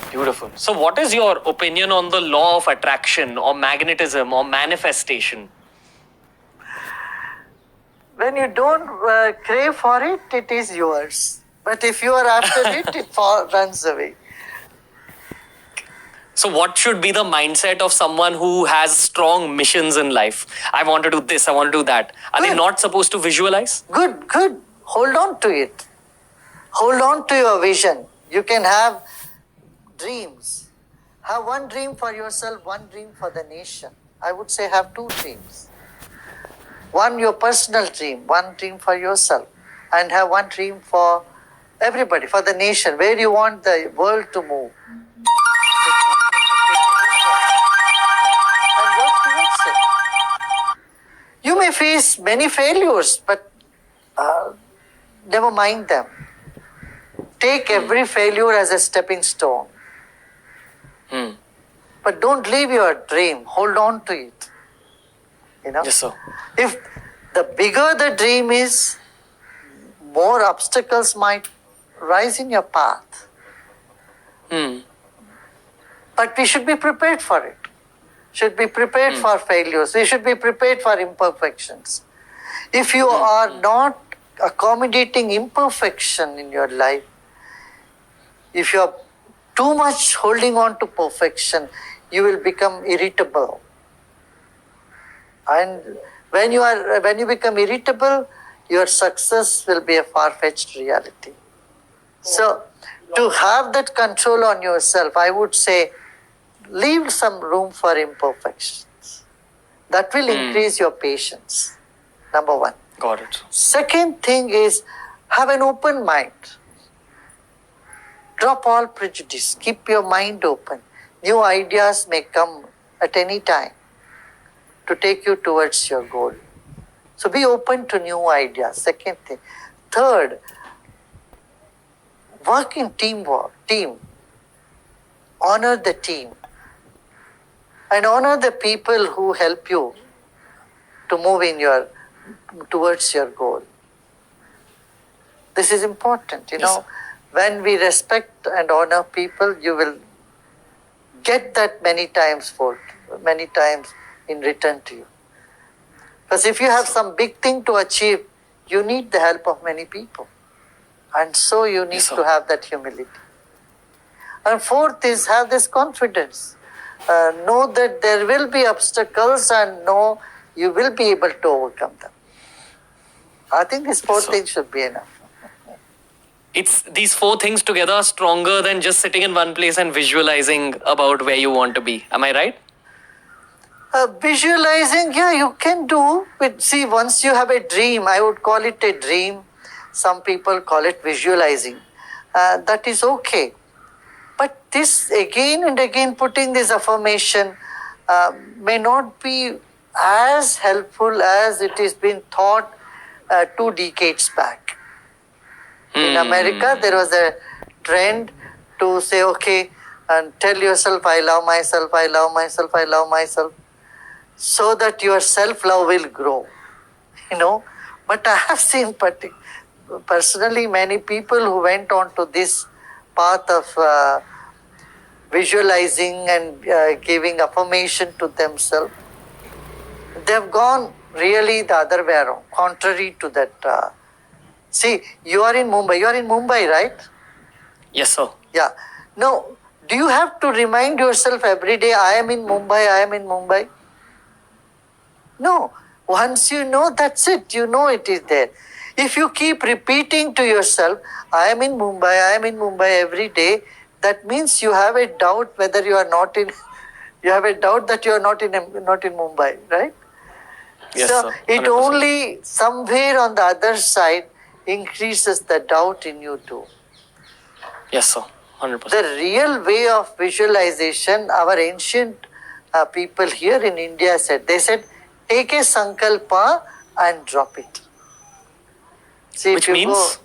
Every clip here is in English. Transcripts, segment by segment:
Beautiful. So, what is your opinion on the law of attraction or magnetism or manifestation? When you don't crave for it, it is yours. But if you are after it, it runs away. So, what should be the mindset of someone who has strong missions in life? I want to do this, I want to do that. Are they Good. not supposed to visualize? Good, good. Hold on to it. Hold on to your vision. You can have dreams. Have one dream for yourself, one dream for the nation. I would say have two dreams. One your personal dream, one dream for yourself, and have one dream for everybody, for the nation, where you want the world to move. And work towards it. You may face many failures, but never mind them. Take every failure as a stepping stone. But don't leave your dream. Hold on to it. You know? Yes, sir. If the bigger the dream is, more obstacles might rise in your path. But we should be prepared for it. Should be prepared for failures. We should be prepared for imperfections. If you are not accommodating imperfection in your life, if you are too much holding on to perfection, you will become irritable. And when you become irritable, your success will be a far-fetched reality. So, to have that control on yourself, I would say, leave some room for imperfections. That will increase your patience. Number one. Got it. Second thing is, have an open mind. Drop all prejudice. Keep your mind open. New ideas may come at any time to take you towards your goal. So be open to new ideas. Second thing. Third, work in team. Honor the team. And honor the people who help you to move towards your goal. This is important, you know. When we respect and honor people, you will get that many times in return to you. Because if you have some big thing to achieve, you need the help of many people. And so you need to have that humility. And fourth is have this confidence. Know that there will be obstacles and know you will be able to overcome them. I think these four things should be enough. It's these four things together are stronger than just sitting in one place and visualizing about where you want to be. Am I right? Visualizing, yeah, you can do. But see, once you have a dream, I would call it a dream. Some people call it visualizing. That is okay. But this again and again putting this affirmation may not be as helpful as it has been thought 2 decades back. In America, there was a trend to say, okay, and tell yourself, I love myself, I love myself, I love myself, so that your self-love will grow. You know, but I have seen personally many people who went on to this path of visualizing and giving affirmation to themselves. They've gone really the other way around, contrary to that. See, you are in Mumbai, right? Yes, sir. Yeah. Now, do you have to remind yourself every day, I am in Mumbai? No. Once you know, that's it. You know it is there. If you keep repeating to yourself, I am in Mumbai every day, that means you have a doubt whether you are not in, you have a doubt that you are not in Mumbai, right? Yes, so sir. 100%. It only somewhere on the other side increases the doubt in you too. Yes, sir. 100%. The real way of visualization, our ancient people here in India said, they said, take a sankalpa and drop it. See, Which means?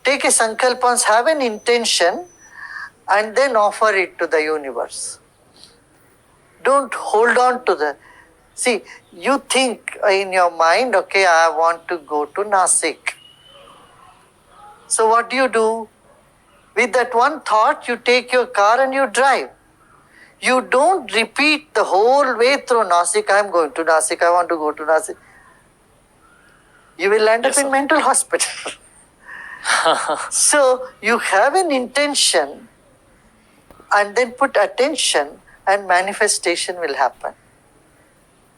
Take a sankalpa, have an intention, and then offer it to the universe. Don't hold on to the... See, you think in your mind, okay, I want to go to Nasik. So what do? With that one thought, you take your car and you drive. You don't repeat the whole way through Nasik, I'm going to Nasik, I want to go to Nasik. You will end Yes, up in sir. mental hospital. So you have an intention and then put attention and manifestation will happen.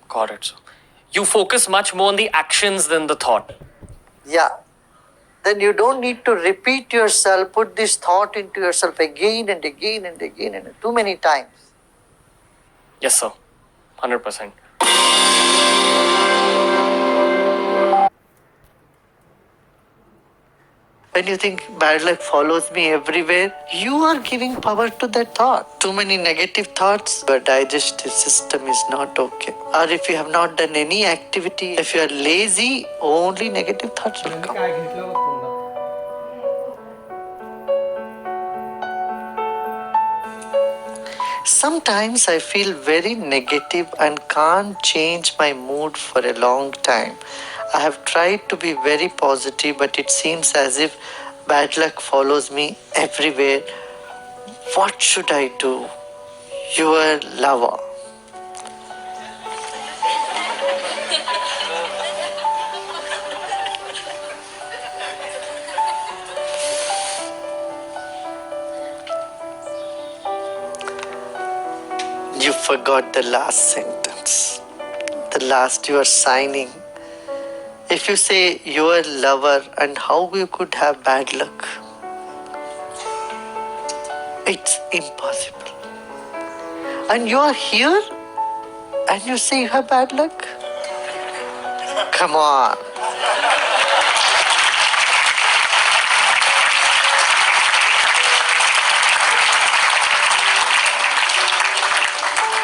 Got it, sir. You focus much more on the actions than the thought. Yeah. Then you don't need to repeat yourself, put this thought into yourself again and again and again and too many times. Yes, sir. 100%. When you think bad luck follows me everywhere, you are giving power to that thought. Too many negative thoughts, your digestive system is not okay. Or if you have not done any activity, if you are lazy, only negative thoughts will come. Sometimes I feel very negative and can't change my mood for a long time. I have tried to be very positive, but it seems as if bad luck follows me everywhere. What should I do? Your lover. You forgot the last sentence. The last you are signing. If you say your lover and how you could have bad luck, it's impossible. And you are here and you say you have bad luck? Come on.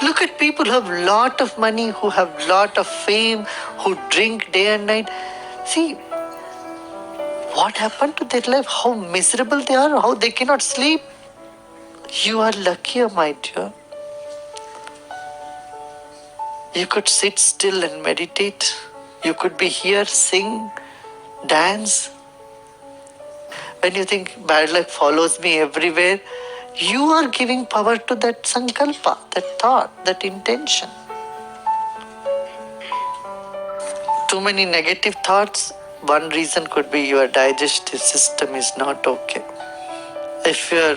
Look at people who have lot of money, who have lot of fame, who drink day and night. See, what happened to their life? How miserable they are, how they cannot sleep. You are luckier, my dear. You could sit still and meditate. You could be here, sing, dance. When you think bad luck follows me everywhere, you are giving power to that sankalpa, that thought, that intention. Too many negative thoughts. One reason could be your digestive system is not okay. If your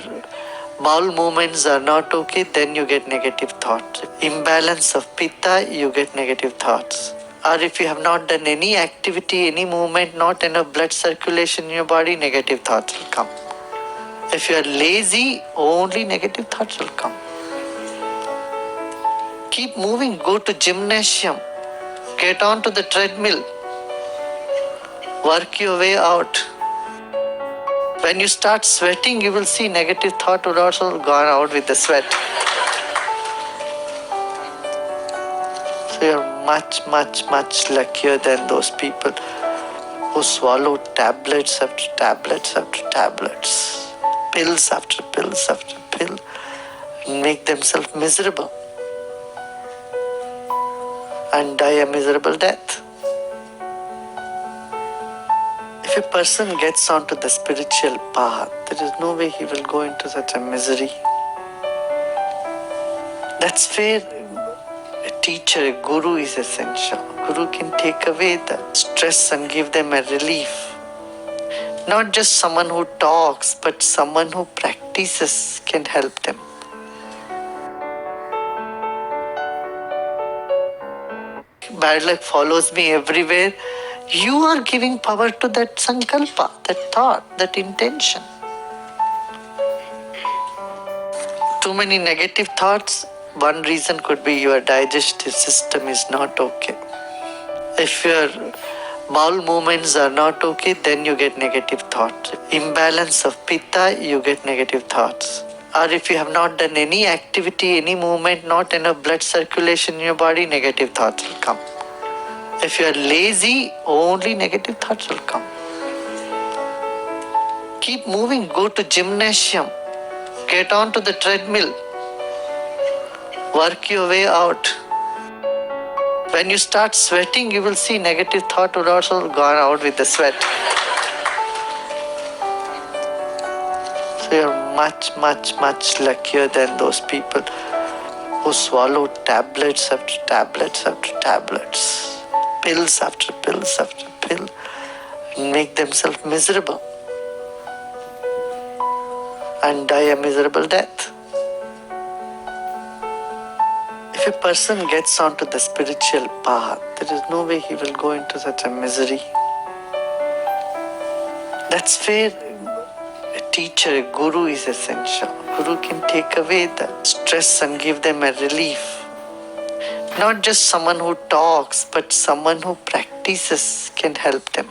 bowel movements are not okay, then you get negative thoughts. Imbalance of pitta, you get negative thoughts. Or if you have not done any activity, any movement, not enough blood circulation in your body, negative thoughts will come. If you are lazy, only negative thoughts will come. Keep moving, go to gymnasium, get on to the treadmill, work your way out. When you start sweating, you will see negative thought will also gone out with the sweat. So you're much, much, much luckier than those people who swallow tablets after tablets after tablets. Pills after pills after pill, and make themselves miserable and die a miserable death. If a person gets onto the spiritual path, there is no way he will go into such a misery. That's where a teacher, a guru is essential. Guru can take away the stress and give them a relief. Not just someone who talks, but someone who practices can help them. Bad luck follows me everywhere. You are giving power to that sankalpa, that thought, that intention. Too many negative thoughts. One reason could be your digestive system is not okay. If your bowel movements are not okay, then you get negative thoughts. Imbalance of pitta, you get negative thoughts. Or if you have not done any activity, any movement, not enough blood circulation in your body, negative thoughts will come. If you are lazy, only negative thoughts will come. Keep moving, go to gymnasium, get on to the treadmill, work your way out. When you start sweating, you will see negative thought will also gone out with the sweat. So So you're much, much, much luckier than those people who swallow tablets after tablets after tablets, pills after pills after pill, and make themselves miserable and die a miserable death. If a person gets onto the spiritual path, there is no way he will go into such a misery. That's where a teacher, a guru is essential. Guru can take away the stress and give them a relief. Not just someone who talks, but someone who practices can help them.